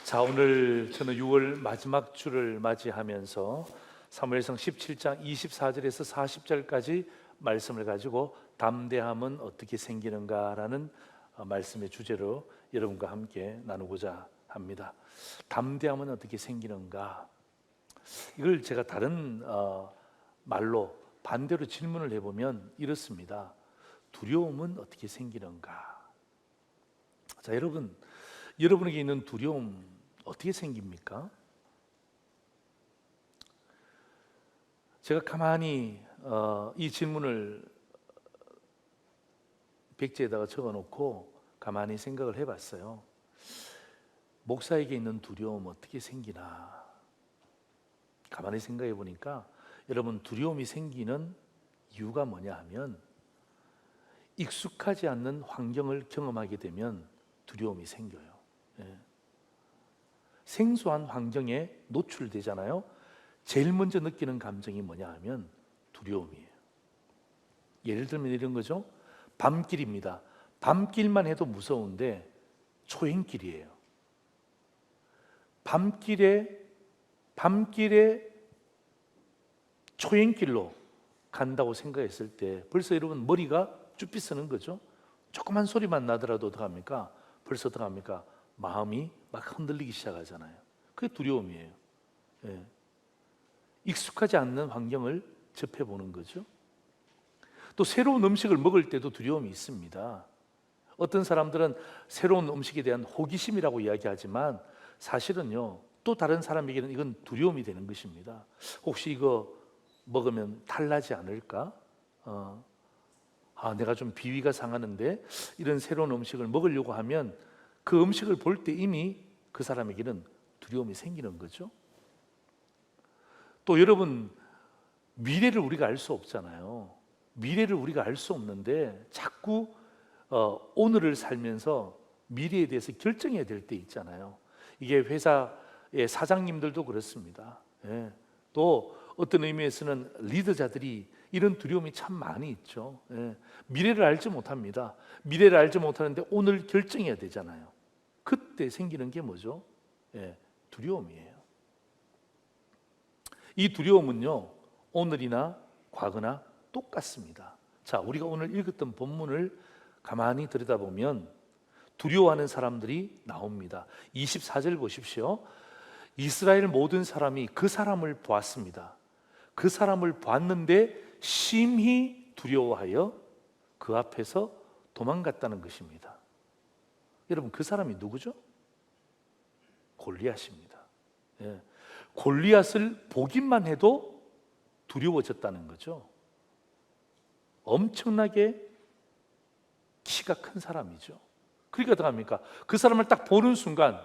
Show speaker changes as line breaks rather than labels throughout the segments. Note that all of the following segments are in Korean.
자, 오늘 저는 6월 마지막 주를 맞이하면서 사무엘상 17장 24절에서 40절까지 말씀을 가지고 담대함은 어떻게 생기는가라는 말씀의 주제로 여러분과 함께 나누고자 합니다. 담대함은 어떻게 생기는가? 이걸 제가 다른 말로 반대로 질문을 해보면 이렇습니다. 두려움은 어떻게 생기는가? 자, 여러분에게 있는 두려움 어떻게 생깁니까? 제가 가만히 이 질문을 백지에다가 적어놓고 가만히 생각을 해봤어요. 목사에게 있는 두려움 어떻게 생기나? 가만히 생각해 보니까 여러분, 두려움이 생기는 이유가 뭐냐 하면 익숙하지 않는 환경을 경험하게 되면 두려움이 생겨요. 생소한 환경에 노출되잖아요. 제일 먼저 느끼는 감정이 뭐냐 하면 두려움이에요. 예를 들면 이런 거죠. 밤길입니다. 밤길만 해도 무서운데 초행길이에요. 밤길에 초행길로 간다고 생각했을 때 벌써 여러분 머리가 쭈삐 쓰는 거죠. 조그만 소리만 나더라도 어떡합니까? 벌써 어떡합니까? 마음이 막 흔들리기 시작하잖아요. 그게 두려움이에요. 익숙하지 않는 환경을 접해보는 거죠. 또 새로운 음식을 먹을 때도 두려움이 있습니다. 어떤 사람들은 새로운 음식에 대한 호기심이라고 이야기하지만 사실은요, 또 다른 사람에게는 이건 두려움이 되는 것입니다. 혹시 이거 먹으면 탈나지 않을까? 내가 좀 비위가 상하는데 이런 새로운 음식을 먹으려고 하면 그 음식을 볼 때 이미 그 사람에게는 두려움이 생기는 거죠. 또 여러분, 미래를 우리가 알 수 없잖아요. 미래를 우리가 알 수 없는데 자꾸 오늘을 살면서 미래에 대해서 결정해야 될 때 있잖아요. 이게 회사의 사장님들도 그렇습니다. 또 어떤 의미에서는 리더자들이 이런 두려움이 참 많이 있죠. 미래를 알지 못합니다. 미래를 알지 못하는데 오늘 결정해야 되잖아요. 그때 생기는 게 뭐죠? 두려움이에요. 이 두려움은요, 오늘이나 과거나 똑같습니다. 자, 우리가 오늘 읽었던 본문을 가만히 들여다보면 두려워하는 사람들이 나옵니다. 24절 보십시오. 이스라엘 모든 사람이 그 사람을 보았습니다. 그 사람을 보았는데 심히 두려워하여 그 앞에서 도망갔다는 것입니다. 여러분, 그 사람이 누구죠? 골리앗입니다. 골리앗을 보기만 해도 두려워졌다는 거죠. 엄청나게 키가 큰 사람이죠. 그러니까 어떡합니까? 그 사람을 딱 보는 순간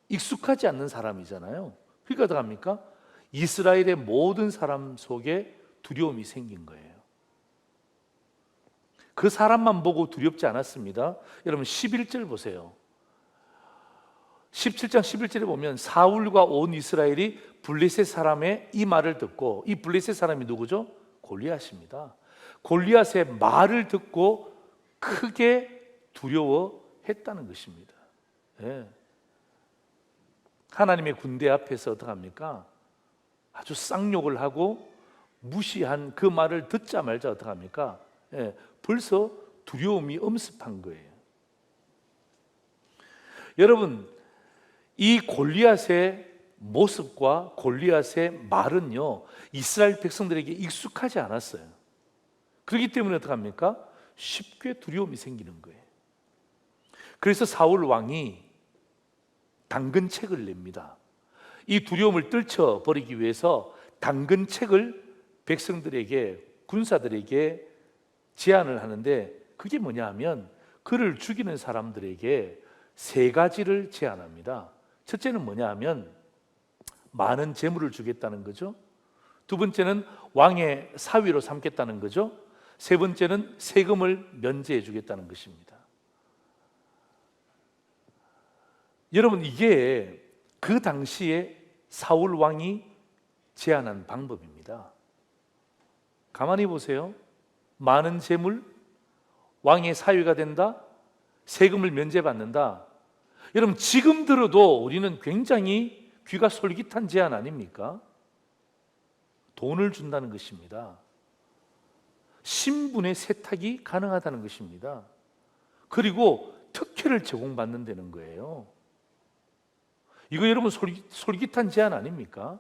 익숙하지 않는 사람이잖아요. 그러니까 어떡합니까? 이스라엘의 모든 사람 속에 두려움이 생긴 거예요. 그 사람만 보고 두렵지 않았습니다. 여러분 11절 보세요. 17장 11절에 보면 사울과 온 이스라엘이 블레셋 사람의 이 말을 듣고, 이 블레셋 사람이 누구죠? 골리앗입니다. 골리앗의 말을 듣고 크게 두려워했다는 것입니다. 하나님의 군대 앞에서 어떡합니까? 아주 쌍욕을 하고 무시한 그 말을 듣자마자 어떡합니까? 벌써 두려움이 엄습한 거예요. 여러분, 이 골리앗의 모습과 골리앗의 말은요, 이스라엘 백성들에게 익숙하지 않았어요. 그렇기 때문에 어떡합니까? 쉽게 두려움이 생기는 거예요. 그래서 사울 왕이 당근책을 냅니다. 이 두려움을 떨쳐버리기 위해서 당근책을 백성들에게, 군사들에게 제안을 하는데, 그게 뭐냐 하면 그를 죽이는 사람들에게 세 가지를 제안합니다. 첫째는 뭐냐 하면 많은 재물을 주겠다는 거죠. 두 번째는 왕의 사위로 삼겠다는 거죠. 세 번째는 세금을 면제해 주겠다는 것입니다. 여러분, 이게 그 당시에 사울 왕이 제안한 방법입니다. 가만히 보세요. 많은 재물, 왕의 사위가 된다, 세금을 면제받는다. 여러분 지금 들어도 우리는 굉장히 귀가 솔깃한 제안 아닙니까? 돈을 준다는 것입니다. 신분의 세탁이 가능하다는 것입니다. 그리고 특혜를 제공받는다는 거예요. 이거 여러분 솔깃한 제안 아닙니까?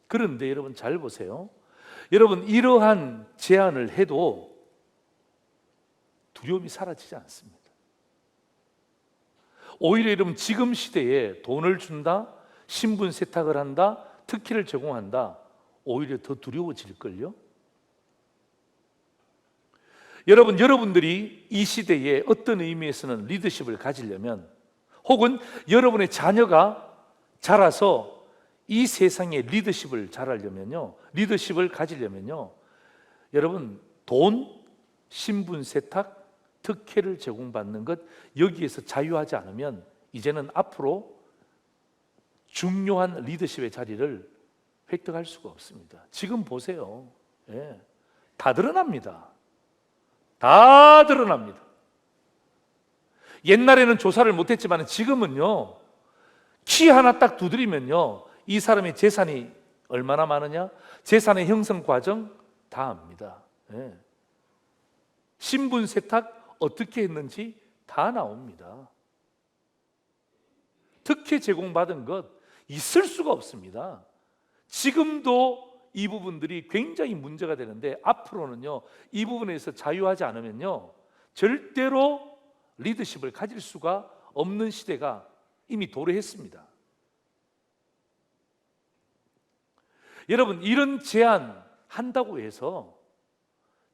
그런데 여러분 잘 보세요. 여러분 이러한 제안을 해도 두려움이 사라지지 않습니다. 오히려 여러분 지금 시대에 돈을 준다, 신분 세탁을 한다, 특혜를 제공한다, 오히려 더 두려워질걸요? 여러분들이 이 시대에 어떤 의미에서는 리더십을 가지려면, 혹은 여러분의 자녀가 자라서 이 세상에 리더십을 가지려면요, 여러분 돈, 신분 세탁, 특혜를 제공받는 것, 여기에서 자유하지 않으면 이제는 앞으로 중요한 리더십의 자리를 획득할 수가 없습니다. 지금 보세요. 예, 다 드러납니다. 다 드러납니다. 옛날에는 조사를 못했지만 지금은요, 키 하나 딱 두드리면요, 이 사람의 재산이 얼마나 많으냐, 재산의 형성 과정 다 압니다. 예. 신분 세탁 어떻게 했는지 다 나옵니다. 특혜 제공받은 것 있을 수가 없습니다. 지금도 이 부분들이 굉장히 문제가 되는데, 앞으로는요, 이 부분에서 자유하지 않으면요, 절대로 리더십을 가질 수가 없는 시대가 이미 도래했습니다. 여러분, 이런 제안 한다고 해서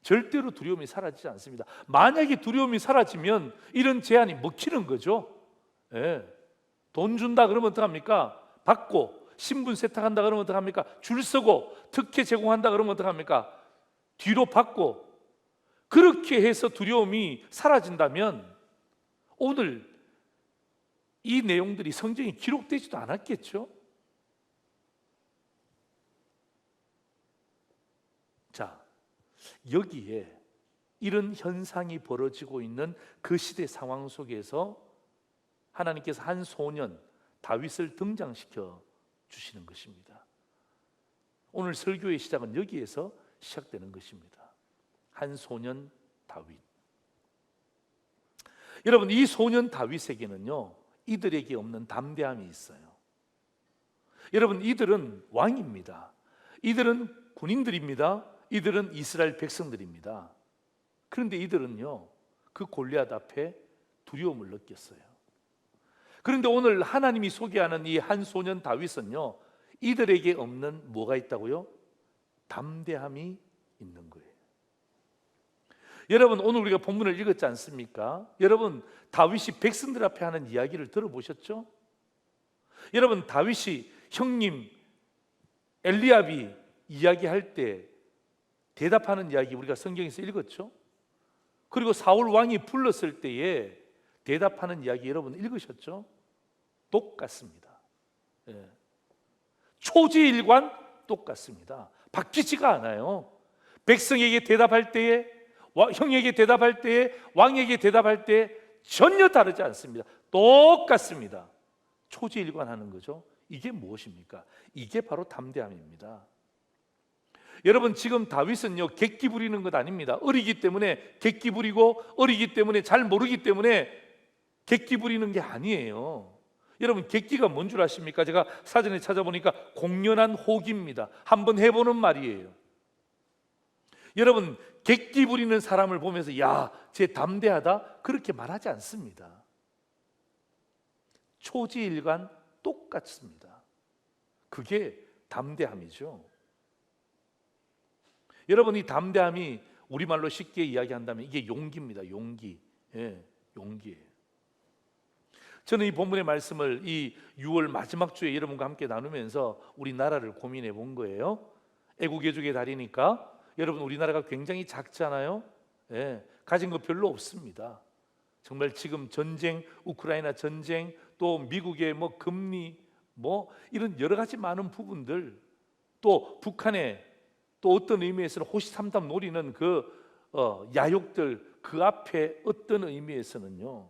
절대로 두려움이 사라지지 않습니다. 만약에 두려움이 사라지면 이런 제안이 먹히는 거죠. 예. 돈 준다 그러면 어떡합니까? 받고, 신분 세탁한다 그러면 어떡합니까? 줄 서고, 특혜 제공한다 그러면 어떡합니까? 뒤로 받고. 그렇게 해서 두려움이 사라진다면 오늘 이 내용들이 성경에 기록되지도 않았겠죠? 자, 여기에 이런 현상이 벌어지고 있는 그 시대 상황 속에서 하나님께서 한 소년 다윗을 등장시켜 주시는 것입니다. 오늘 설교의 시작은 여기에서 시작되는 것입니다. 한 소년 다윗. 여러분, 이 소년 다윗에게는요, 이들에게 없는 담대함이 있어요. 여러분, 이들은 왕입니다. 이들은 군인들입니다. 이들은 이스라엘 백성들입니다. 그런데 이들은요, 그 골리앗 앞에 두려움을 느꼈어요. 그런데 오늘 하나님이 소개하는 이 한 소년 다윗은요, 이들에게 없는 뭐가 있다고요? 담대함이 있는 거예요. 여러분, 오늘 우리가 본문을 읽었지 않습니까? 여러분, 다윗이 백성들 앞에 하는 이야기를 들어보셨죠? 여러분, 다윗이 형님 엘리압이 이야기할 때 대답하는 이야기 우리가 성경에서 읽었죠? 그리고 사울 왕이 불렀을 때에 대답하는 이야기 여러분 읽으셨죠? 똑같습니다. 예. 초지일관 똑같습니다. 바뀌지가 않아요. 백성에게 대답할 때에, 형에게 대답할 때에, 왕에게 대답할 때에 전혀 다르지 않습니다. 똑같습니다. 초지일관하는 거죠. 이게 무엇입니까? 이게 바로 담대함입니다. 여러분, 지금 다윗은요, 객기 부리는 것 아닙니다. 어리기 때문에 객기 부리고, 어리기 때문에 잘 모르기 때문에 객기 부리는 게 아니에요. 여러분, 객기가 뭔 줄 아십니까? 제가 사전에 찾아보니까 공연한 호기입니다. 한번 해보는 말이에요. 여러분, 객기 부리는 사람을 보면서 야, 쟤 담대하다 그렇게 말하지 않습니다. 초지일관 똑같습니다. 그게 담대함이죠. 여러분, 이 담대함이 우리말로 쉽게 이야기한다면 이게 용기입니다. 용기. 예, 용기예요. 저는 이 본문의 말씀을 이 6월 마지막 주에 여러분과 함께 나누면서 우리나라를 고민해 본 거예요. 애국애족의 달이니까 여러분, 우리나라가 굉장히 작잖아요. 예, 가진 거 별로 없습니다. 정말 지금 전쟁, 우크라이나 전쟁, 또 미국의 뭐 금리, 뭐 이런 여러 가지 많은 부분들, 또 북한의 또 어떤 의미에서는 호시탐탐 노리는 그 야욕들, 그 앞에 어떤 의미에서는요,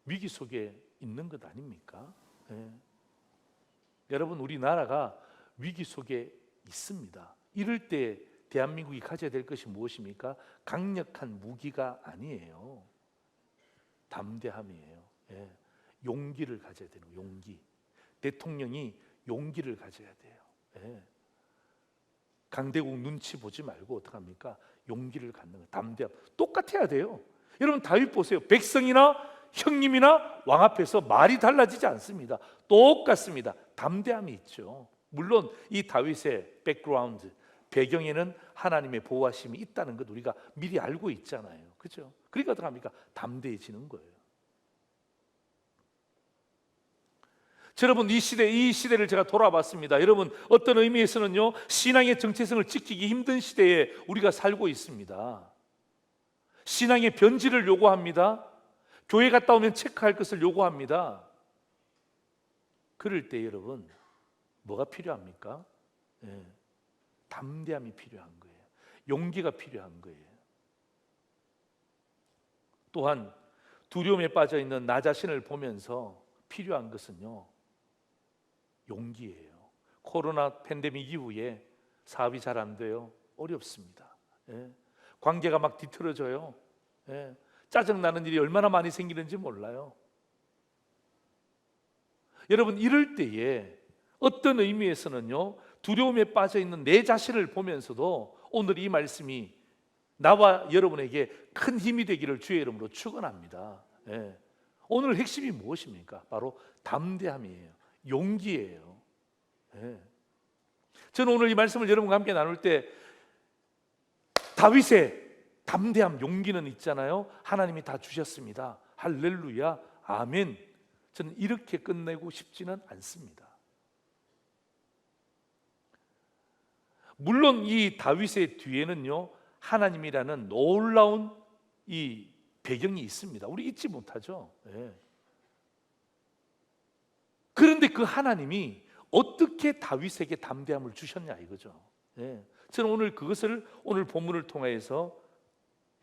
위기 속에 있는 것 아닙니까? 예. 여러분, 우리나라가 위기 속에 있습니다. 이럴 때 대한민국이 가져야 될 것이 무엇입니까? 강력한 무기가 아니에요. 담대함이에요. 예. 용기를 가져야 되는 거예요. 용기. 대통령이 용기를 가져야 돼요. 예. 강대국 눈치 보지 말고 어떡합니까? 용기를 갖는 거예요. 담대함. 똑같아야 돼요. 여러분, 다윗 보세요. 백성이나 형님이나 왕 앞에서 말이 달라지지 않습니다. 똑같습니다. 담대함이 있죠. 물론 이 다윗의 백그라운드, 배경에는 하나님의 보호하심이 있다는 것 우리가 미리 알고 있잖아요. 그렇죠? 그러니까 어떡합니까? 담대해지는 거예요. 여러분, 이 시대를 제가 돌아봤습니다. 여러분, 어떤 의미에서는요, 신앙의 정체성을 지키기 힘든 시대에 우리가 살고 있습니다. 신앙의 변질을 요구합니다. 교회 갔다 오면 체크할 것을 요구합니다. 그럴 때 여러분, 뭐가 필요합니까? 예, 담대함이 필요한 거예요. 용기가 필요한 거예요. 또한 두려움에 빠져 있는 나 자신을 보면서 필요한 것은요, 용기예요. 코로나 팬데믹 이후에 사업이 잘 안 돼요. 어렵습니다. 예. 관계가 막 뒤틀어져요. 예. 짜증나는 일이 얼마나 많이 생기는지 몰라요. 여러분, 이럴 때에 어떤 의미에서는요, 두려움에 빠져 있는 내 자신을 보면서도 오늘 이 말씀이 나와 여러분에게 큰 힘이 되기를 주의 이름으로 축원합니다. 예. 오늘 핵심이 무엇입니까? 바로 담대함이에요. 용기예요. 예. 저는 오늘 이 말씀을 여러분과 함께 나눌 때 다윗의 담대함, 용기는 있잖아요. 하나님이 다 주셨습니다. 할렐루야, 아멘. 저는 이렇게 끝내고 싶지는 않습니다. 물론 이 다윗의 뒤에는요, 하나님이라는 놀라운 이 배경이 있습니다. 우리 잊지 못하죠. 예. 그런데 그 하나님이 어떻게 다윗에게 담대함을 주셨냐 이거죠. 예. 저는 오늘 그것을 오늘 본문을 통해서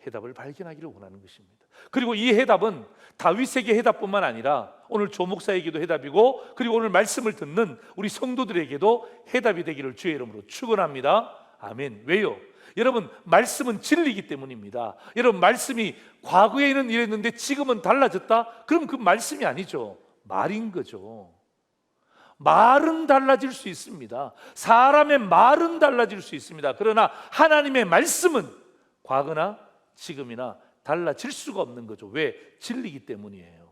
해답을 발견하기를 원하는 것입니다. 그리고 이 해답은 다윗에게 해답뿐만 아니라 오늘 조 목사에게도 해답이고, 그리고 오늘 말씀을 듣는 우리 성도들에게도 해답이 되기를 주의 이름으로 축원합니다. 아멘. 왜요? 여러분, 말씀은 진리이기 때문입니다. 여러분, 말씀이 과거에는 이랬는데 지금은 달라졌다? 그럼 그 말씀이 아니죠. 말인 거죠. 말은 달라질 수 있습니다. 사람의 말은 달라질 수 있습니다. 그러나 하나님의 말씀은 과거나 지금이나 달라질 수가 없는 거죠. 왜? 진리이기 때문이에요.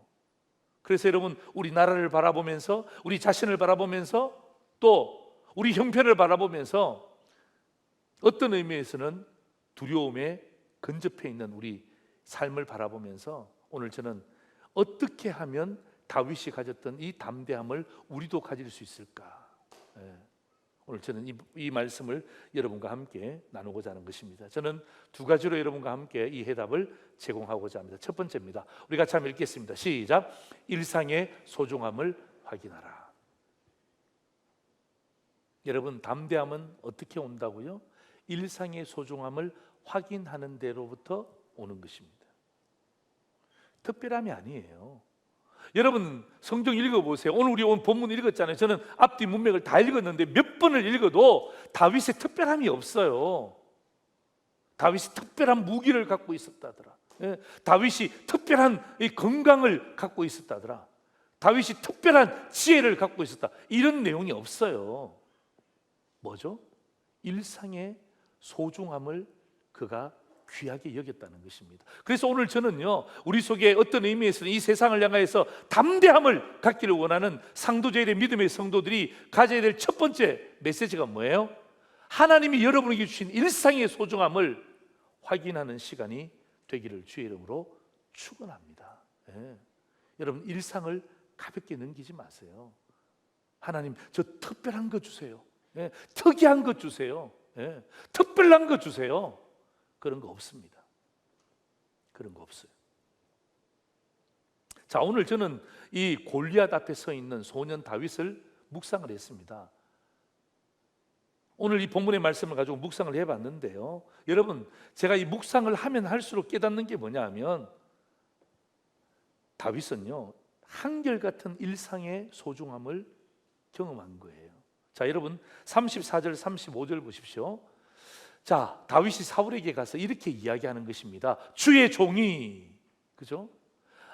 그래서 여러분, 우리 나라를 바라보면서, 우리 자신을 바라보면서, 또 우리 형편을 바라보면서 어떤 의미에서는 두려움에 근접해 있는 우리 삶을 바라보면서 오늘 저는 어떻게 하면 다윗이 가졌던 이 담대함을 우리도 가질 수 있을까? 예. 오늘 저는 이 말씀을 여러분과 함께 나누고자 하는 것입니다. 저는 두 가지로 여러분과 함께 이 해답을 제공하고자 합니다. 첫 번째입니다. 우리 같이 한번 읽겠습니다. 시작. 일상의 소중함을 확인하라. 여러분, 담대함은 어떻게 온다고요? 일상의 소중함을 확인하는 데로부터 오는 것입니다. 특별함이 아니에요. 여러분, 성경 읽어보세요. 오늘 우리 본문 읽었잖아요. 저는 앞뒤 문맥을 다 읽었는데 몇 번을 읽어도 다윗의 특별함이 없어요. 다윗이 특별한 무기를 갖고 있었다더라. 예, 다윗이 특별한 이 건강을 갖고 있었다더라. 다윗이 특별한 지혜를 갖고 있었다. 이런 내용이 없어요. 뭐죠? 일상의 소중함을 그가 귀하게 여겼다는 것입니다. 그래서 오늘 저는요, 우리 속에 어떤 의미에서는 이 세상을 향해서 담대함을 갖기를 원하는 상도제일의 믿음의 성도들이 가져야 될 첫 번째 메시지가 뭐예요? 하나님이 여러분에게 주신 일상의 소중함을 확인하는 시간이 되기를 주의 이름으로 축원합니다. 예. 여러분, 일상을 가볍게 넘기지 마세요. 하나님, 저 특별한 거 주세요. 예. 특이한 거 주세요. 예. 특별한 거 주세요. 그런 거 없습니다. 그런 거 없어요. 자, 오늘 저는 이 골리앗 앞에 서 있는 소년 다윗을 묵상을 했습니다. 오늘 이 본문의 말씀을 가지고 묵상을 해봤는데요, 여러분, 제가 이 묵상을 하면 할수록 깨닫는 게 뭐냐 하면 다윗은요, 한결같은 일상의 소중함을 경험한 거예요. 자, 여러분 34절 35절 보십시오. 자, 다윗이 사울에게 가서 이렇게 이야기하는 것입니다. 주의 종이, 그죠?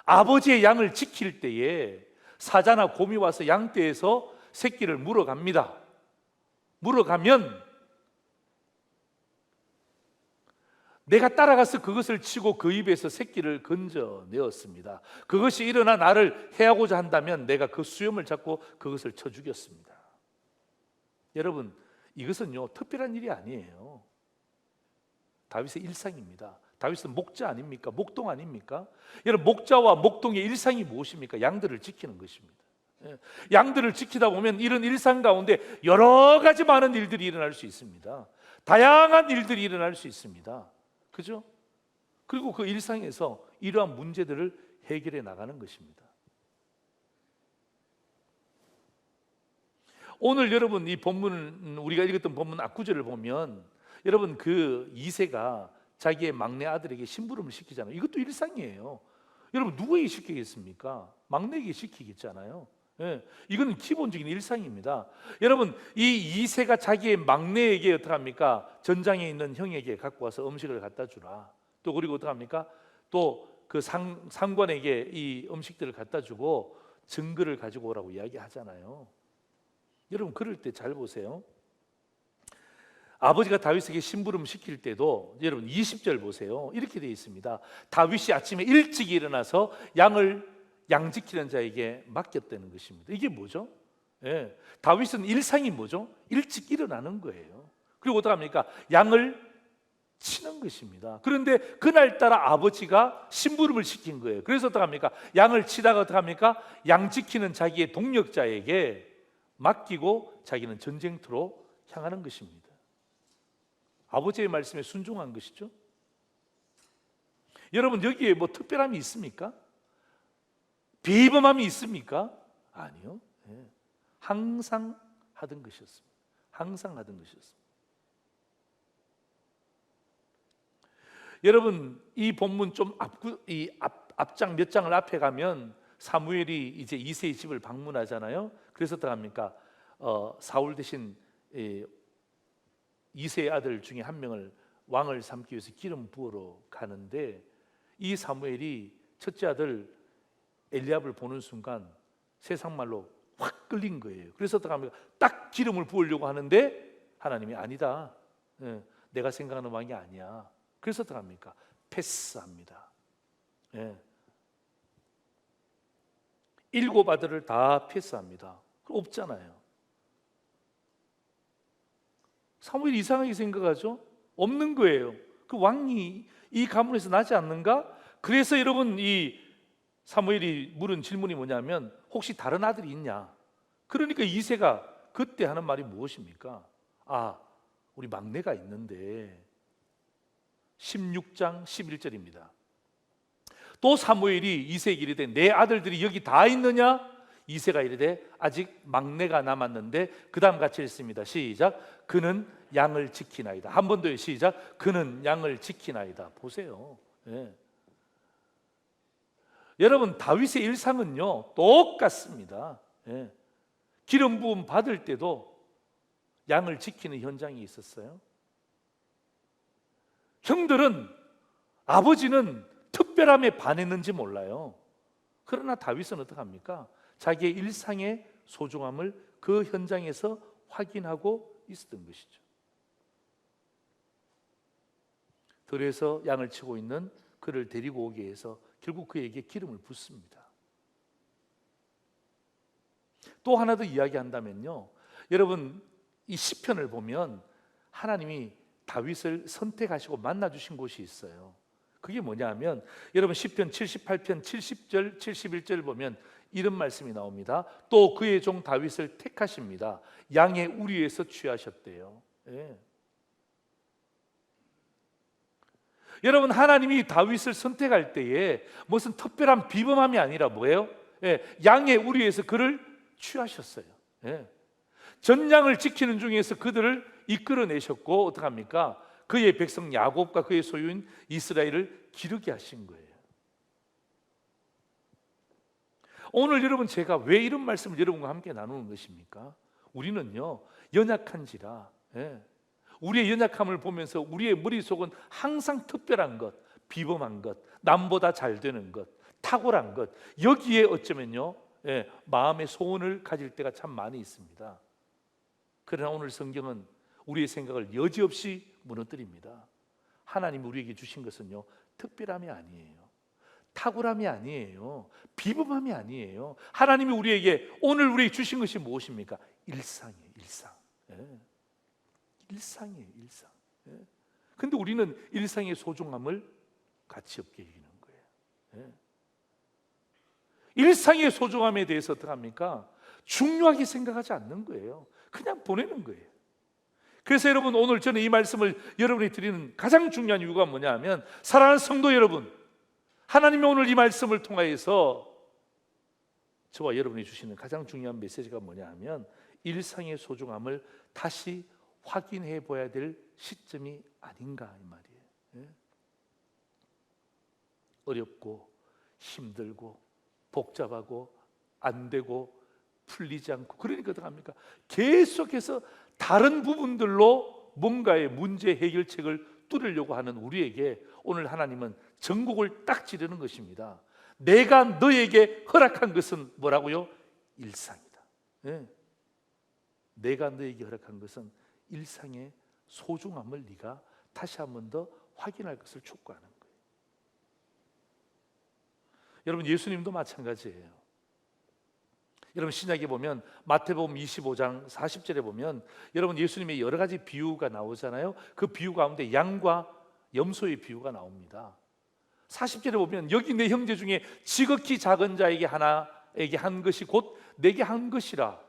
아버지의 양을 지킬 때에 사자나 곰이 와서 양떼에서 새끼를 물어갑니다. 물어가면 내가 따라가서 그것을 치고 그 입에서 새끼를 건져내었습니다. 그것이 일어나 나를 해하고자 한다면 내가 그 수염을 잡고 그것을 쳐 죽였습니다. 여러분, 이것은요 특별한 일이 아니에요. 다윗의 일상입니다. 다윗은 목자 아닙니까? 목동 아닙니까? 여러분, 목자와 목동의 일상이 무엇입니까? 양들을 지키는 것입니다. 양들을 지키다 보면 이런 일상 가운데 여러 가지 많은 일들이 일어날 수 있습니다. 다양한 일들이 일어날 수 있습니다. 그죠? 그리고 그 일상에서 이러한 문제들을 해결해 나가는 것입니다. 오늘 여러분 이 본문을, 우리가 읽었던 본문 앞구절을 보면 여러분 그 이새가 자기의 막내 아들에게 심부름을 시키잖아요. 이것도 일상이에요. 여러분 누구에게 시키겠습니까? 막내에게 시키겠잖아요. 예, 이건 기본적인 일상입니다. 여러분, 이 이새가 자기의 막내에게 어떻게 합니까? 전장에 있는 형에게 갖고 와서 음식을 갖다 주라. 또 그리고 어떻게 합니까? 또 그 상관에게 이 음식들을 갖다 주고 증거를 가지고 오라고 이야기하잖아요. 여러분, 그럴 때 잘 보세요. 아버지가 다윗에게 심부름 시킬 때도 여러분 20절 보세요. 이렇게 되어 있습니다. 다윗이 아침에 일찍 일어나서 양 지키는 자에게 맡겼다는 것입니다. 이게 뭐죠? 예, 다윗은 일상이 뭐죠? 일찍 일어나는 거예요. 그리고 어떡합니까? 양을 치는 것입니다. 그런데 그날따라 아버지가 심부름을 시킨 거예요. 그래서 어떡합니까? 양을 치다가 어떡합니까? 양 지키는 자기의 동력자에게 맡기고 자기는 전쟁터로 향하는 것입니다. 아버지의 말씀에 순종한 것이죠. 여러분, 여기에 뭐 특별함이 있습니까? 비범함이 있습니까? 아니요. 네. 항상 하던 것이었습니다. 항상 하던 것이었습니다. 여러분, 이 본문 좀 앞장 몇 장을 앞에 가면 사무엘이 이제 이새의 집을 방문하잖아요. 그래서 어떻게 합니까? 사울 대신 이새의 아들 중에 한 명을 왕을 삼기 위해서 기름 부으러 가는데 이 사무엘이 첫째 아들 엘리압을 보는 순간 세상 말로 확 끌린 거예요. 그래서 어떻게 합니까? 딱 기름을 부으려고 하는데 하나님이 아니다. 내가 생각하는 왕이 아니야. 그래서 어떻게 합니까? 패스합니다. 7 아들을 다 패스합니다. 없잖아요. 사무엘이 이상하게 생각하죠? 없는 거예요. 그 왕이 이 가문에서 나지 않는가? 그래서 여러분 이 사무엘이 물은 질문이 뭐냐면 혹시 다른 아들이 있냐? 그러니까 이새가 그때 하는 말이 무엇입니까? 아, 우리 막내가 있는데 16장 11절입니다. 또 사무엘이 이새에게 이르되 내 아들들이 여기 다 있느냐? 이새가 이르되 아직 막내가 남았는데 그 다음 같이 읽습니다. 시작. 그는 양을 지키나이다. 한 번 더요. 시작. 그는 양을 지키나이다. 보세요. 여러분, 다윗의 일상은요 똑같습니다. 기름 부음 받을 때도 양을 지키는 현장이 있었어요. 형들은 아버지는 특별함에 반했는지 몰라요. 그러나 다윗은 어떡합니까? 자기의 일상의 소중함을 그 현장에서 확인하고 있었던 것이죠. 들에서 양을 치고 있는 그를 데리고 오기 위해서 결국 그에게 기름을 붓습니다. 또 하나 더 이야기한다면요, 여러분 이 시편을 보면 하나님이 다윗을 선택하시고 만나주신 곳이 있어요. 그게 뭐냐면 여러분 시편 78편 70절 71절 보면 이런 말씀이 나옵니다. 또 그의 종 다윗을 택하십니다. 양의 우리에서 취하셨대요. 여러분, 하나님이 다윗을 선택할 때에 무슨 특별한 비범함이 아니라 뭐예요? 양의 우리에서 그를 취하셨어요. 전양을 지키는 중에서 그들을 이끌어내셨고 어떡합니까? 그의 백성 야곱과 그의 소유인 이스라엘을 기르게 하신 거예요. 오늘 여러분 제가 왜 이런 말씀을 여러분과 함께 나누는 것입니까? 우리는요 연약한지라 우리의 연약함을 보면서 우리의 머릿속은 항상 특별한 것, 비범한 것, 남보다 잘 되는 것, 탁월한 것, 여기에 어쩌면요 마음의 소원을 가질 때가 참 많이 있습니다. 그러나 오늘 성경은 우리의 생각을 여지없이 무너뜨립니다. 하나님이 우리에게 주신 것은요 특별함이 아니에요, 탁월함이 아니에요, 비범함이 아니에요. 하나님이 우리에게 오늘 우리에게 주신 것이 무엇입니까? 일상이에요. 일상. 일상이에요. 일상. 근데 우리는 일상의 소중함을 가치 없게 여기는 거예요. 일상의 소중함에 대해서 어떻게 합니까? 중요하게 생각하지 않는 거예요. 그냥 보내는 거예요. 그래서 여러분 오늘 저는 이 말씀을 여러분이 드리는 가장 중요한 이유가 뭐냐 하면, 사랑하는 성도 여러분, 하나님이 오늘 이 말씀을 통하여서 저와 여러분이 주시는 가장 중요한 메시지가 뭐냐 하면, 일상의 소중함을 다시 확인해 봐야 될 시점이 아닌가 이 말이에요. 어렵고 힘들고 복잡하고 안 되고 풀리지 않고, 그러니까 어떡합니까? 계속해서 다른 부분들로 뭔가의 문제 해결책을 뚫으려고 하는 우리에게 오늘 하나님은 전곡을 딱 지르는 것입니다. 내가 너에게 허락한 것은 뭐라고요? 일상이다. 내가 너에게 허락한 것은 일상의 소중함을 네가 다시 한 번 더 확인할 것을 촉구하는 거예요. 여러분 예수님도 마찬가지예요. 여러분 신약에 보면 마태복음 25장 40절에 보면 여러분 예수님의 여러 가지 비유가 나오잖아요. 그 비유 가운데 양과 염소의 비유가 나옵니다. 40절에 보면 여기 내 형제 중에 지극히 작은 자에게 하나에게 한 것이 곧 내게 한 것이라,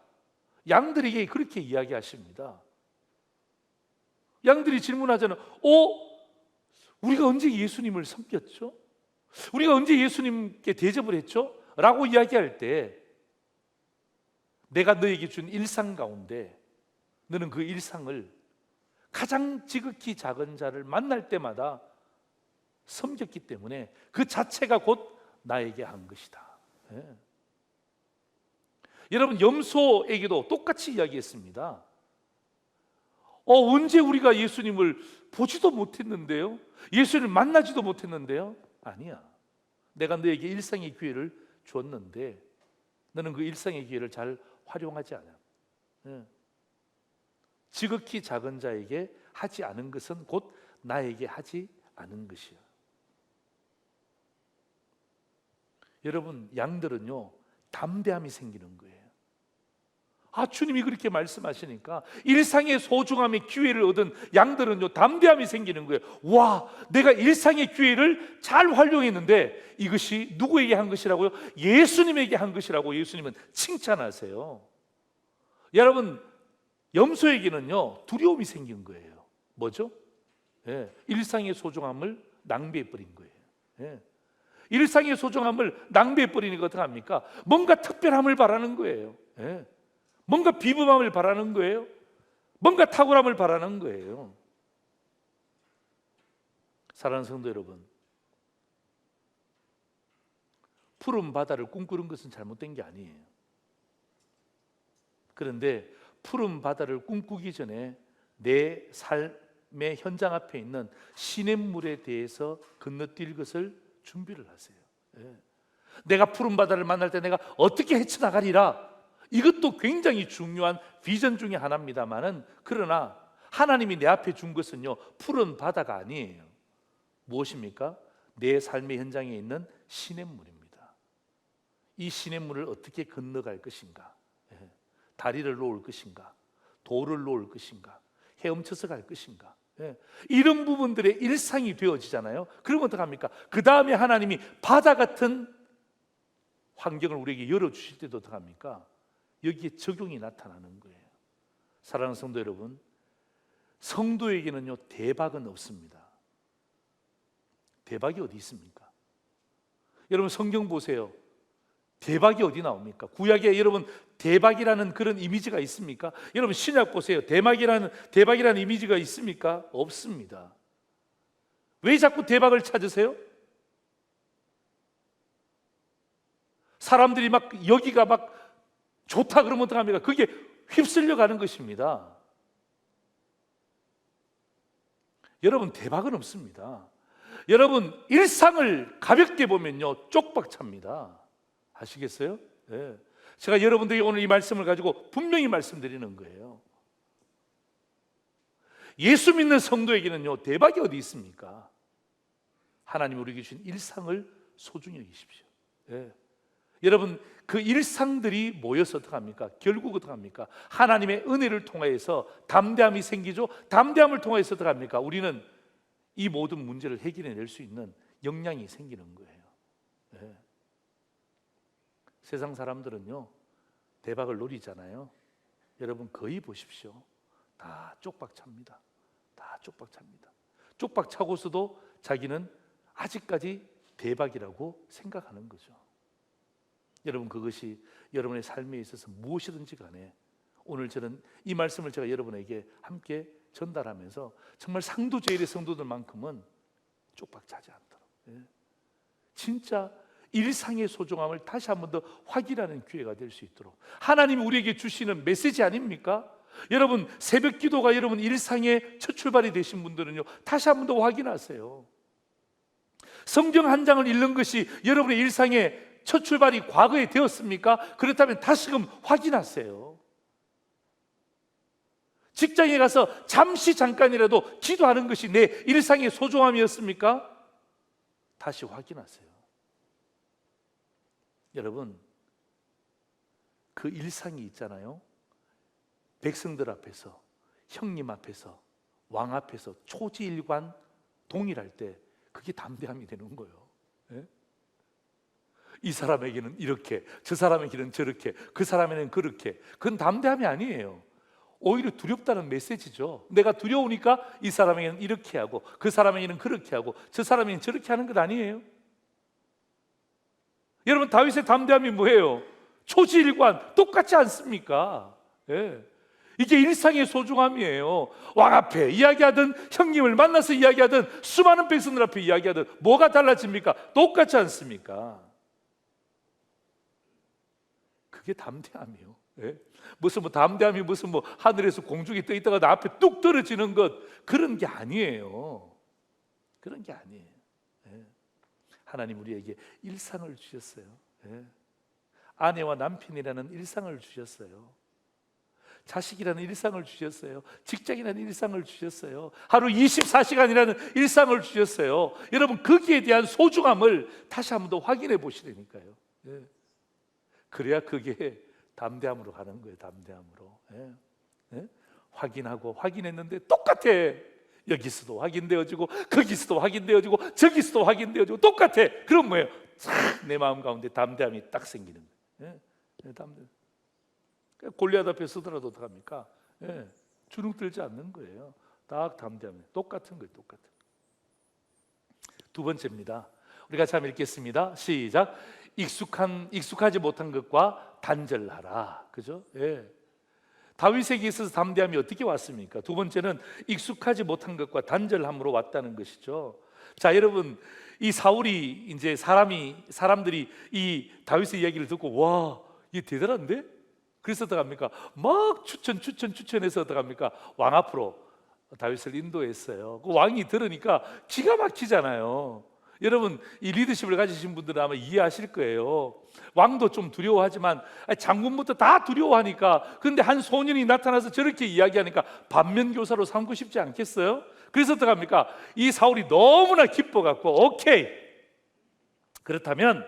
양들에게 그렇게 이야기하십니다. 양들이 질문하잖아요. 우리가 언제 예수님을 섬겼죠? 우리가 언제 예수님께 대접을 했죠? 라고 이야기할 때, 내가 너에게 준 일상 가운데 너는 그 일상을 가장 지극히 작은 자를 만날 때마다 섬겼기 때문에 그 자체가 곧 나에게 한 것이다. 여러분 염소에게도 똑같이 이야기했습니다. 언제 우리가 예수님을 보지도 못했는데요? 예수님을 만나지도 못했는데요? 아니야. 내가 너에게 일상의 기회를 줬는데 너는 그 일상의 기회를 잘 활용하지 않아. 지극히 작은 자에게 하지 않은 것은 곧 나에게 하지 않은 것이야. 여러분 양들은요 담대함이 생기는 거예요. 주님이 그렇게 말씀하시니까 일상의 소중함의 기회를 얻은 양들은요 담대함이 생기는 거예요. 와, 내가 일상의 기회를 잘 활용했는데 이것이 누구에게 한 것이라고요? 예수님에게 한 것이라고 예수님은 칭찬하세요. 여러분 염소에게는요 두려움이 생긴 거예요. 뭐죠? 일상의 소중함을 낭비해 버린 거예요. 일상의 소중함을 낭비해 버리니까 어떻게 합니까? 뭔가 특별함을 바라는 거예요. 뭔가 비범함을 바라는 거예요. 뭔가 탁월함을 바라는 거예요. 사랑하는 성도 여러분, 푸른 바다를 꿈꾸는 것은 잘못된 게 아니에요. 그런데 푸른 바다를 꿈꾸기 전에 내 삶의 현장 앞에 있는 시냇물에 대해서 건너뛸 것을 준비를 하세요. 내가 푸른 바다를 만날 때 내가 어떻게 헤쳐나가리라, 이것도 굉장히 중요한 비전 중에 하나입니다만은, 그러나 하나님이 내 앞에 준 것은요 푸른 바다가 아니에요. 무엇입니까? 내 삶의 현장에 있는 시냇물입니다. 이 시냇물을 어떻게 건너갈 것인가, 다리를 놓을 것인가, 돌을 놓을 것인가, 헤엄쳐서 갈 것인가, 이런 부분들의 일상이 되어지잖아요. 그러면 어떡합니까? 그 다음에 하나님이 바다 같은 환경을 우리에게 열어주실 때도 어떡합니까? 여기에 적용이 나타나는 거예요. 사랑하는 성도 여러분, 성도에게는요 대박은 없습니다. 대박이 어디 있습니까? 여러분 성경 보세요. 대박이 어디 나옵니까? 구약에 여러분 대박이라는 그런 이미지가 있습니까? 여러분 신약 보세요. 대박이라는 이미지가 있습니까? 없습니다. 왜 자꾸 대박을 찾으세요? 사람들이 막 여기가 막 좋다 그러면 어떡합니까? 그게 휩쓸려 가는 것입니다. 여러분, 대박은 없습니다. 여러분, 일상을 가볍게 보면요 쪽박 찹니다. 아시겠어요? 네. 제가 여러분들에게 오늘 이 말씀을 가지고 분명히 말씀드리는 거예요. 예수 믿는 성도에게는요 대박이 어디 있습니까? 하나님 우리에게 주신 일상을 소중히 여기십시오. 네. 여러분, 그 일상들이 모여서 어떡합니까? 결국 어떡합니까? 하나님의 은혜를 통하여서 담대함이 생기죠. 담대함을 통하여서 어떡합니까? 우리는 이 모든 문제를 해결해낼 수 있는 역량이 생기는 거예요. 네. 세상 사람들은요 대박을 노리잖아요. 여러분, 거의 보십시오. 다 쪽박 찹니다. 다 쪽박 찹니다. 쪽박 차고서도 자기는 아직까지 대박이라고 생각하는 거죠. 여러분, 그것이 여러분의 삶에 있어서 무엇이든지 간에 오늘 저는 이 말씀을 제가 여러분에게 함께 전달하면서 정말 상도제일의 성도들만큼은 쪽박 차지 않도록, 진짜 일상의 소중함을 다시 한 번 더 확인하는 기회가 될 수 있도록 하나님이 우리에게 주시는 메시지 아닙니까? 여러분, 새벽 기도가 여러분 일상의 첫 출발이 되신 분들은요 다시 한 번 더 확인하세요. 성경 한 장을 읽는 것이 여러분의 일상의 첫 출발이 과거에 되었습니까? 그렇다면 다시금 확인하세요. 직장에 가서 잠깐이라도 기도하는 것이 내 일상의 소중함이었습니까? 다시 확인하세요. 여러분, 그 일상이 있잖아요. 백성들 앞에서, 형님 앞에서, 왕 앞에서 초지일관 동일할 때 그게 담대함이 되는 거예요. 예? 이 사람에게는 이렇게, 저 사람에게는 저렇게, 그 사람에게는 그렇게. 그건 담대함이 아니에요. 오히려 두렵다는 메시지죠. 내가 두려우니까 이 사람에게는 이렇게 하고 그 사람에게는 그렇게 하고 저 사람에게는 저렇게 하는 것 아니에요. 여러분, 다윗의 담대함이 뭐예요? 초지일관, 똑같지 않습니까? 예. 이게 일상의 소중함이에요. 왕 앞에 이야기하든 형님을 만나서 이야기하든 수많은 백성들 앞에 이야기하든 뭐가 달라집니까? 똑같지 않습니까? 그게 담대함이에요. 예? 무슨 담대함이 무슨 하늘에서 공중에 떠 있다가 나 앞에 뚝 떨어지는 것, 그런 게 아니에요. 그런 게 아니에요. 예. 하나님 우리에게 일상을 주셨어요. 예. 아내와 남편이라는 일상을 주셨어요. 자식이라는 일상을 주셨어요. 직장이라는 일상을 주셨어요. 하루 24시간이라는 일상을 주셨어요. 여러분, 거기에 대한 소중함을 다시 한 번 더 확인해 보시라니까요. 예. 그래야 그게 담대함으로 가는 거예요. 담대함으로. 예. 예? 확인하고 확인했는데 똑같아. 여기서도 확인되어지고 거기서도 확인되어지고 저기서도 확인되어지고 똑같아. 그럼 뭐예요? 내 마음 가운데 담대함이 딱 생기는 거예요. 예? 담대함. 골리앗 앞에 서더라도 어떡합니까? 예. 주눅 들지 않는 거예요. 딱 담대함이 똑같은 거예요. 똑같은. 두 번째입니다. 우리가 참 읽겠습니다. 시작. 익숙하지 못한 것과 단절하라. 그죠? 예. 다윗에게 있어서 담대함이 어떻게 왔습니까? 두 번째는 익숙하지 못한 것과 단절함으로 왔다는 것이죠. 자, 여러분, 이 사울이 이제 사람들이 이 다윗의 이야기를 듣고 와, 이게 대단한데? 그래서 어떡합니까? 막 추천해서 어떡합니까? 왕 앞으로 다윗을 인도했어요. 그 왕이 들으니까 기가 막히잖아요. 여러분, 이 리더십을 가지신 분들은 아마 이해하실 거예요. 왕도 좀 두려워하지만 장군부터 다 두려워하니까, 그런데 한 소년이 나타나서 저렇게 이야기하니까 반면교사로 삼고 싶지 않겠어요? 그래서 어떡합니까? 이 사울이 너무나 기뻐갖고 오케이, 그렇다면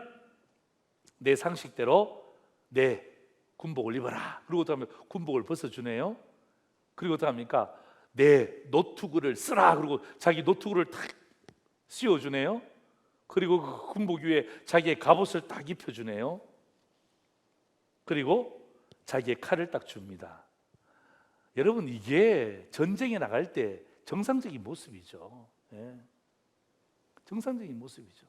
내 상식대로 내 군복을 입어라. 그리고 어떡하면 군복을 벗어주네요. 그리고 어떡합니까? 내 노투구를 쓰라. 그리고 자기 노투구를 탁 씌워주네요. 그리고 그 군복 위에 자기의 갑옷을 딱 입혀주네요. 그리고 자기의 칼을 딱 줍니다. 여러분, 이게 전쟁에 나갈 때 정상적인 모습이죠. 예. 정상적인 모습이죠.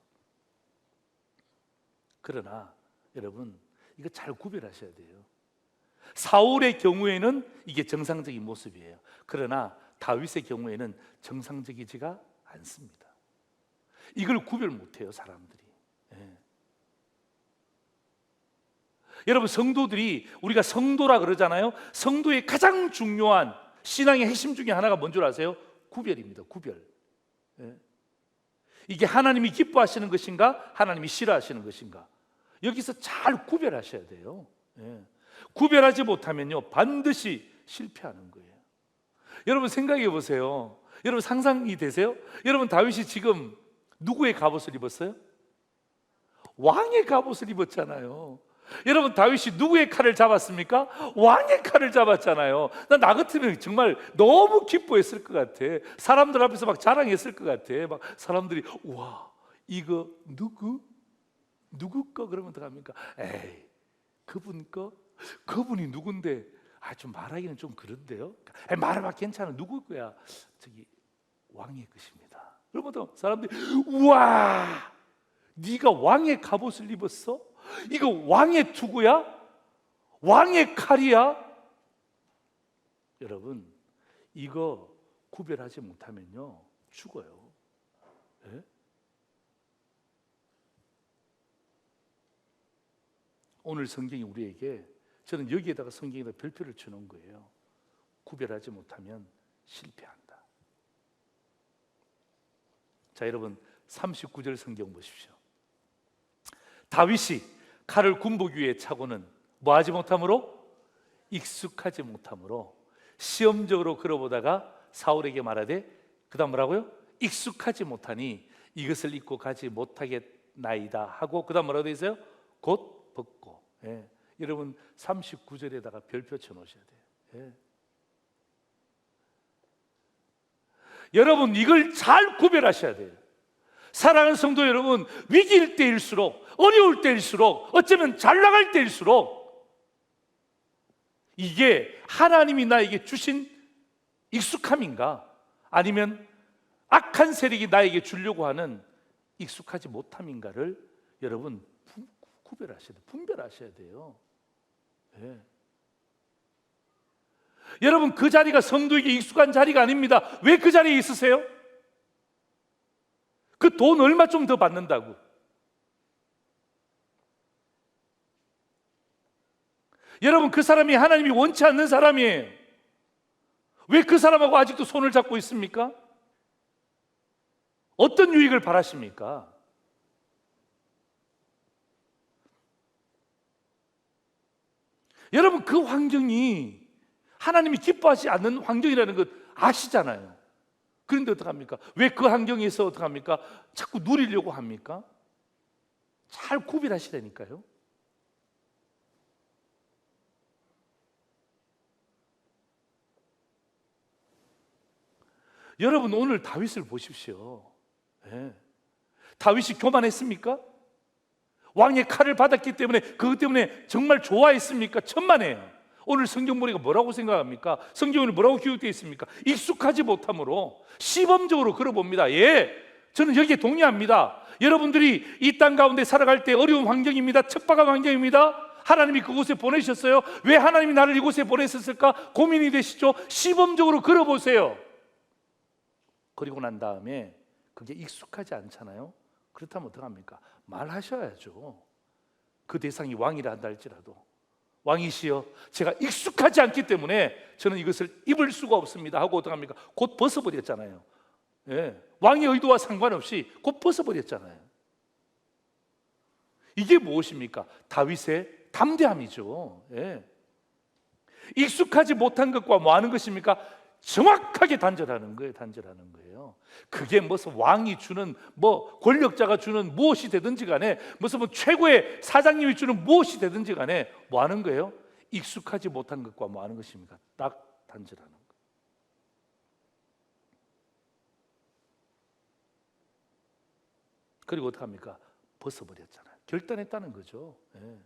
그러나 여러분, 이거 잘 구별하셔야 돼요. 사울의 경우에는 이게 정상적인 모습이에요. 그러나 다윗의 경우에는 정상적이지가 않습니다. 이걸 구별 못해요, 사람들이. 예. 여러분, 성도들이, 우리가 성도라 그러잖아요. 성도의 가장 중요한 신앙의 핵심 중에 하나가 뭔 줄 아세요? 구별입니다. 구별. 예. 이게 하나님이 기뻐하시는 것인가, 하나님이 싫어하시는 것인가, 여기서 잘 구별하셔야 돼요. 예. 구별하지 못하면요, 반드시 실패하는 거예요. 여러분, 생각해 보세요. 여러분, 상상이 되세요? 여러분, 다윗이 지금 누구의 갑옷을 입었어요? 왕의 갑옷을 입었잖아요. 여러분, 다윗이 누구의 칼을 잡았습니까? 왕의 칼을 잡았잖아요. 나 같으면 정말 너무 기뻐했을 것 같아. 사람들 앞에서 막 자랑했을 것 같아. 막 사람들이 우와, 이거 누구 거? 그러면 어떡합니까? 에이, 그분 거? 그분이 누군데? 좀 말하기는 좀 그런데요. 말해봐, 괜찮아. 누구 거야? 저기 왕의 것입니다. 그러면 사람들이 우와, 네가 왕의 갑옷을 입었어? 이거 왕의 투구야? 왕의 칼이야? 여러분, 이거 구별하지 못하면요, 죽어요. 네? 오늘 성경이 우리에게, 저는 여기에다가 성경에다 별표를 쳐놓은 거예요. 구별하지 못하면 실패한다. 자, 여러분, 39절 성경 보십시오. 다윗이 칼을 군복 위에 차고는 뭐하지 못함으로? 익숙하지 못함으로 시험적으로 걸어보다가 사울에게 말하되, 그 다음 뭐라고요? 익숙하지 못하니 이것을 입고 가지 못하겠나이다 하고, 그 다음 뭐라고 되어 있어요? 곧 벗고. 예. 여러분, 39절에다가 별표 쳐놓으셔야 돼요. 예. 여러분, 이걸 잘 구별하셔야 돼요. 사랑하는 성도 여러분, 위기일 때일수록, 어려울 때일수록, 어쩌면 잘 나갈 때일수록 이게 하나님이 나에게 주신 익숙함인가, 아니면 악한 세력이 나에게 주려고 하는 익숙하지 못함인가를 여러분 구별하셔야 돼요. 분별하셔야 돼요. 네. 여러분, 그 자리가 성도에게 익숙한 자리가 아닙니다. 왜 그 자리에 있으세요? 그 돈 얼마 좀 더 받는다고. 여러분, 그 사람이 하나님이 원치 않는 사람이에요. 왜 그 사람하고 아직도 손을 잡고 있습니까? 어떤 유익을 바라십니까? 여러분, 그 환경이 하나님이 기뻐하지 않는 환경이라는 것 아시잖아요. 그런데 어떡합니까? 왜 그 환경에서 어떡합니까? 자꾸 누리려고 합니까? 잘 구별하시라니까요. 여러분, 오늘 다윗을 보십시오. 네. 다윗이 교만했습니까? 왕의 칼을 받았기 때문에, 그것 때문에 정말 좋아했습니까? 천만에요. 오늘 성경 보니까 뭐라고 생각합니까? 성경에는 뭐라고 기록되어 있습니까? 익숙하지 못함으로 시범적으로 걸어봅니다. 예, 저는 여기에 동의합니다. 여러분들이 이 땅 가운데 살아갈 때 어려운 환경입니다. 척박한 환경입니다. 하나님이 그곳에 보내셨어요. 왜 하나님이 나를 이곳에 보내셨을까? 고민이 되시죠? 시범적으로 걸어보세요. 그리고 난 다음에 그게 익숙하지 않잖아요. 그렇다면 어떡합니까? 말하셔야죠. 그 대상이 왕이라 한다 할지라도, 왕이시여, 제가 익숙하지 않기 때문에 저는 이것을 입을 수가 없습니다 하고 어떡합니까? 곧 벗어버렸잖아요. 예. 왕의 의도와 상관없이 곧 벗어버렸잖아요. 이게 무엇입니까? 다윗의 담대함이죠. 예. 익숙하지 못한 것과 뭐 하는 것입니까? 정확하게 단절하는 거예요. 단절하는 거예요. 그게 무슨 왕이 주는, 뭐 권력자가 주는 무엇이 되든지 간에, 무슨 뭐 최고의 사장님이 주는 무엇이 되든지 간에 뭐 하는 거예요? 익숙하지 못한 것과 뭐 하는 것입니까? 딱 단절하는 거예요. 그리고 어떡합니까? 벗어버렸잖아요. 결단했다는 거죠. 예.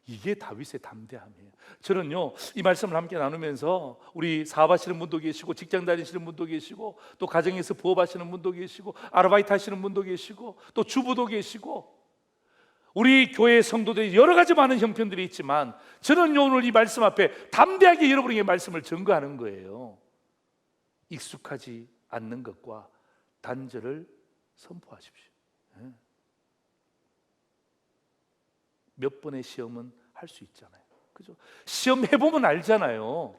이게 다윗의 담대함이에요. 저는요, 이 말씀을 함께 나누면서 우리 사업하시는 분도 계시고, 직장 다니시는 분도 계시고, 또 가정에서 부업하시는 분도 계시고, 아르바이트 하시는 분도 계시고, 또 주부도 계시고, 우리 교회 성도들이 여러 가지 많은 형편들이 있지만, 저는 오늘 이 말씀 앞에 담대하게 여러분에게 말씀을 증거하는 거예요. 익숙하지 않는 것과 단절을 선포하십시오. 몇 번의 시험은 할 수 있잖아요. 그죠? 시험 해보면 알잖아요.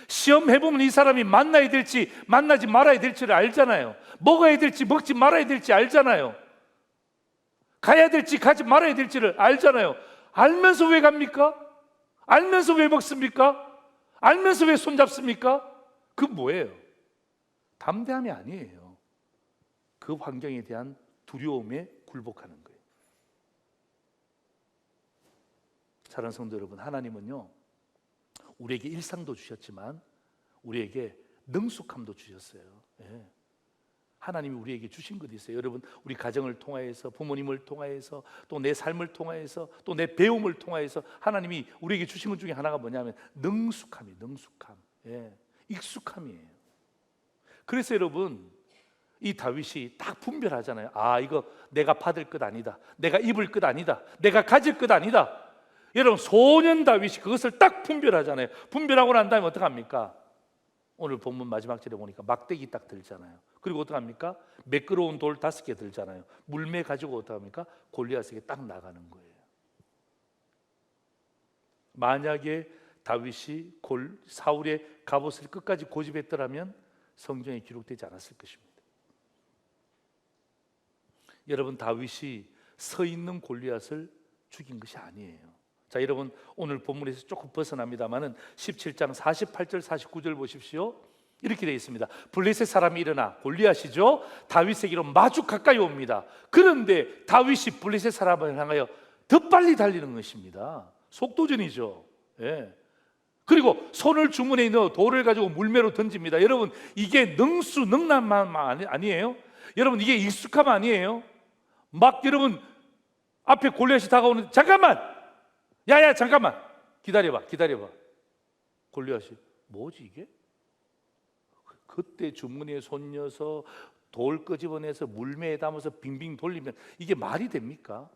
시험 해보면 이 사람이 만나야 될지 만나지 말아야 될지를 알잖아요. 먹어야 될지 먹지 말아야 될지 알잖아요. 가야 될지 가지 말아야 될지를 알잖아요. 알면서 왜 갑니까? 알면서 왜 먹습니까? 알면서 왜 손잡습니까? 그 뭐예요? 담대함이 아니에요. 그 환경에 대한 두려움에 굴복하는 거예요. 사랑하는 성도 여러분, 하나님은요 우리에게 일상도 주셨지만 우리에게 능숙함도 주셨어요. 예. 하나님이 우리에게 주신 것이 있어요. 여러분, 우리 가정을 통하여서, 부모님을 통하여서, 또 내 삶을 통하여서, 또 내 배움을 통하여서 하나님이 우리에게 주신 것 중에 하나가 뭐냐면 능숙함이에요. 능숙함. 예. 익숙함이에요. 그래서 여러분, 이 다윗이 딱 분별하잖아요. 아, 이거 내가 받을 것 아니다. 내가 입을 것 아니다. 내가 가질 것 아니다. 여러분, 소년 다윗이 그것을 딱 분별하잖아요. 분별하고 난 다음에 어떡합니까? 오늘 본문 마지막 절에 보니까 막대기 딱 들잖아요. 그리고 어떡합니까? 매끄러운 돌 5개 들잖아요. 물매 가지고 어떡합니까? 골리앗에게 딱 나가는 거예요. 만약에 다윗이 사울의 갑옷을 끝까지 고집했더라면 성경에 기록되지 않았을 것입니다. 여러분, 다윗이 서 있는 골리앗을 죽인 것이 아니에요. 자, 여러분, 오늘 본문에서 조금 벗어납니다만은 17장 48절 49절 보십시오. 이렇게 되어 있습니다. 블레셋 사람이 일어나, 골리앗이죠, 다윗에게로 마주 가까이 옵니다. 그런데 다윗이 블레셋 사람을 향하여 더 빨리 달리는 것입니다. 속도전이죠. 예. 그리고 손을 주머니에 넣어 돌을 가지고 물매로 던집니다. 여러분, 이게 능수능란만 아니에요? 여러분, 이게 익숙함 아니에요? 막 여러분 앞에 골리앗이 다가오는데 잠깐만! 야야 잠깐만! 기다려봐. 골리앗이 뭐지 이게? 그때 주머니에 손 넣어서 돌 끄집어내서 물매에 담아서 빙빙 돌리면 이게 말이 됩니까?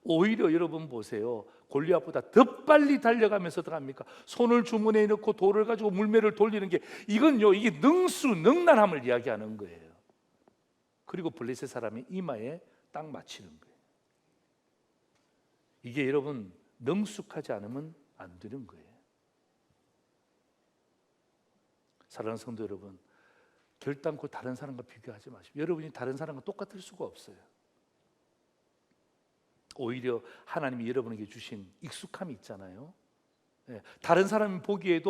오히려 여러분 보세요. 골리앗보다 더 빨리 달려가면서 들어갑니까? 손을 주머니에 넣고 돌을 가지고 물매를 돌리는 게 이건요, 이게 능수능란함을 이야기하는 거예요. 그리고 블레셋 사람이 이마에 딱 맞히는 거예요. 이게 여러분 능숙하지 않으면 안 되는 거예요. 사랑하는 성도 여러분, 결단코 다른 사람과 비교하지 마십시오. 여러분이 다른 사람과 똑같을 수가 없어요. 오히려 하나님이 여러분에게 주신 익숙함이 있잖아요. 예, 다른 사람 보기에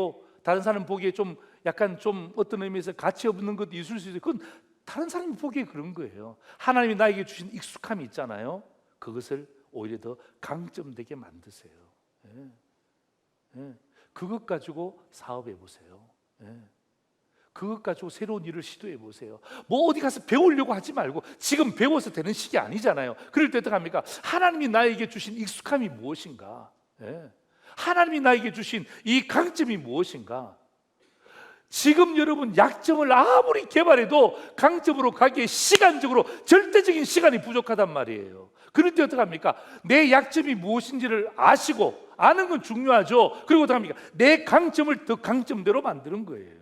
좀 약간 좀 어떤 의미에서 가치 없는 것도 있을 수 있어요. 그건 다른 사람이 보기에 그런 거예요. 하나님이 나에게 주신 익숙함이 있잖아요. 그것을 오히려 더 강점되게 만드세요. 예. 예. 그것 가지고 사업해 보세요. 예. 그것 가지고 새로운 일을 시도해 보세요. 뭐 어디 가서 배우려고 하지 말고, 지금 배워서 되는 시기 아니잖아요. 그럴 때 어떡합니까? 하나님이 나에게 주신 익숙함이 무엇인가? 예. 하나님이 나에게 주신 이 강점이 무엇인가? 지금 여러분 약점을 아무리 개발해도 강점으로 가기에 시간적으로 절대적인 시간이 부족하단 말이에요. 그럴 때 어떡합니까? 내 약점이 무엇인지를 아시고, 아는 건 중요하죠. 그리고 어떡합니까? 내 강점을 더 강점대로 만드는 거예요.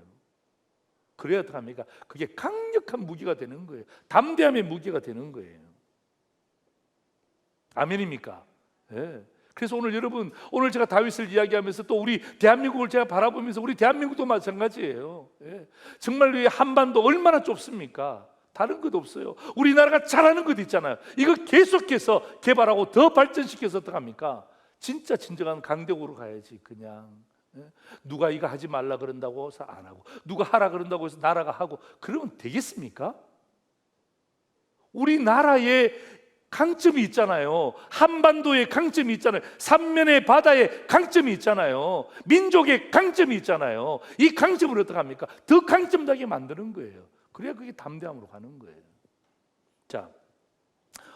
그래야 어떡합니까? 그게 강력한 무기가 되는 거예요. 담대함의 무기가 되는 거예요. 아멘입니까? 예. 그래서 오늘 여러분, 오늘 제가 다윗을 이야기하면서 또 우리 대한민국을 제가 바라보면서, 우리 대한민국도 마찬가지예요. 예. 정말로 이 한반도 얼마나 좁습니까? 다른 것 없어요. 우리나라가 잘하는 것 있잖아요. 이거 계속해서 개발하고 더 발전시켜서 어떡합니까? 진짜 진정한 강대국으로 가야지. 그냥 누가 이거 하지 말라 그런다고 해서 안 하고, 누가 하라 그런다고 해서 나라가 하고, 그러면 되겠습니까? 우리나라에 강점이 있잖아요. 한반도에 강점이 있잖아요. 삼면의 바다에 강점이 있잖아요. 민족의 강점이 있잖아요. 이 강점을 어떡합니까? 더 강점나게 만드는 거예요. 그래야 그게 담대함으로 가는 거예요. 자,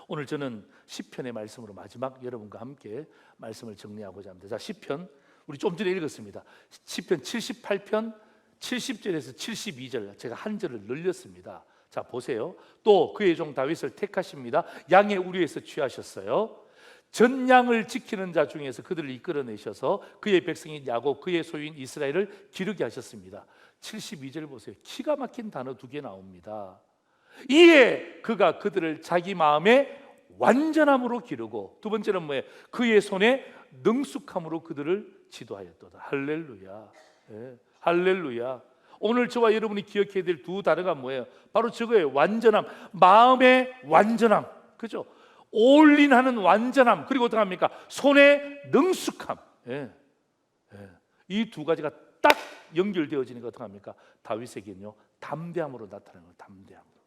오늘 저는 시편의 말씀으로 마지막 여러분과 함께 말씀을 정리하고자 합니다. 자, 시편 우리 좀 전에 읽었습니다. 시편 78편 70절에서 72절 제가 한 절을 늘렸습니다. 자, 보세요. 또 그의 종 다윗을 택하십니다. 양의 우리에서 취하셨어요. 전 양을 지키는 자 중에서 그들을 이끌어내셔서 그의 백성인 야곱, 그의 소유인 이스라엘을 기르게 하셨습니다. 72절 보세요. 기가 막힌 단어 2개 나옵니다. 이에 그가 그들을 자기 마음에 완전함으로 기르고, 두 번째는 뭐예요? 그의 손에 능숙함으로 그들을 지도하였도다. 할렐루야. 예, 할렐루야. 오늘 저와 여러분이 기억해야 될 두 단어가 뭐예요? 바로 저거예요. 완전함. 마음의 완전함. 그죠? 올인하는 완전함. 그리고 어떻게 합니까? 손의 능숙함. 예. 예. 이 두 가지가 딱 연결되어지니까 어떻게 합니까? 다윗에게는요, 담대함으로 나타나는 거예요. 담대함으로.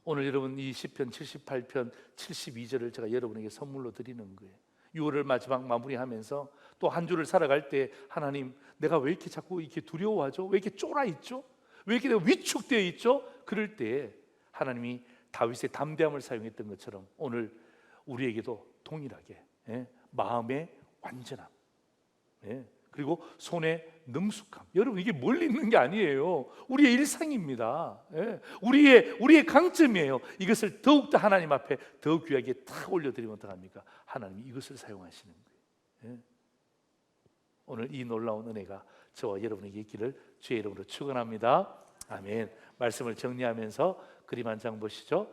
오늘 여러분 이 시편 78편 72절을 제가 여러분에게 선물로 드리는 거예요. 6월을 마지막 마무리하면서 또 한 주를 살아갈 때, 하나님, 내가 왜 이렇게 자꾸 이렇게 두려워하죠? 왜 이렇게 쫄아 있죠? 왜 이렇게 내가 위축되어 있죠? 그럴 때 하나님이 다윗의 담대함을 사용했던 것처럼 오늘 우리에게도 동일하게, 예, 마음의 완전함, 예, 그리고 손의 능숙함. 여러분, 이게 멀리 있는 게 아니에요. 우리의 일상입니다. 예, 우리의 강점이에요. 이것을 더욱더 하나님 앞에 더 귀하게 탁 올려드리면 어떡합니까? 하나님이 이것을 사용하시는 거예요. 예. 오늘 이 놀라운 은혜가 저와 여러분에게 있기를 주의 이름으로 축원합니다. 아멘. 말씀을 정리하면서 그림 한 장 보시죠.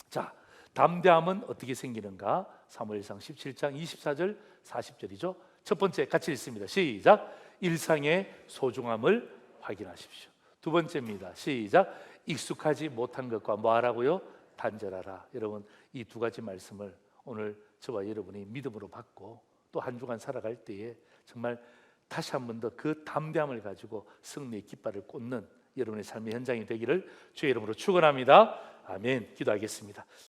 자, 담대함은 어떻게 생기는가? 사무엘상 17장 24절 40절이죠. 첫 번째 같이 읽습니다. 시작. 일상의 소중함을 확인하십시오. 두 번째입니다. 시작. 익숙하지 못한 것과 뭐 하라고요? 단절하라. 여러분, 이 두 가지 말씀을 오늘 저와 여러분이 믿음으로 받고 또 한 주간 살아갈 때에 정말 다시 한 번 더 그 담대함을 가지고 승리의 깃발을 꽂는 여러분의 삶의 현장이 되기를 주의 이름으로 축원합니다. 아멘. 기도하겠습니다.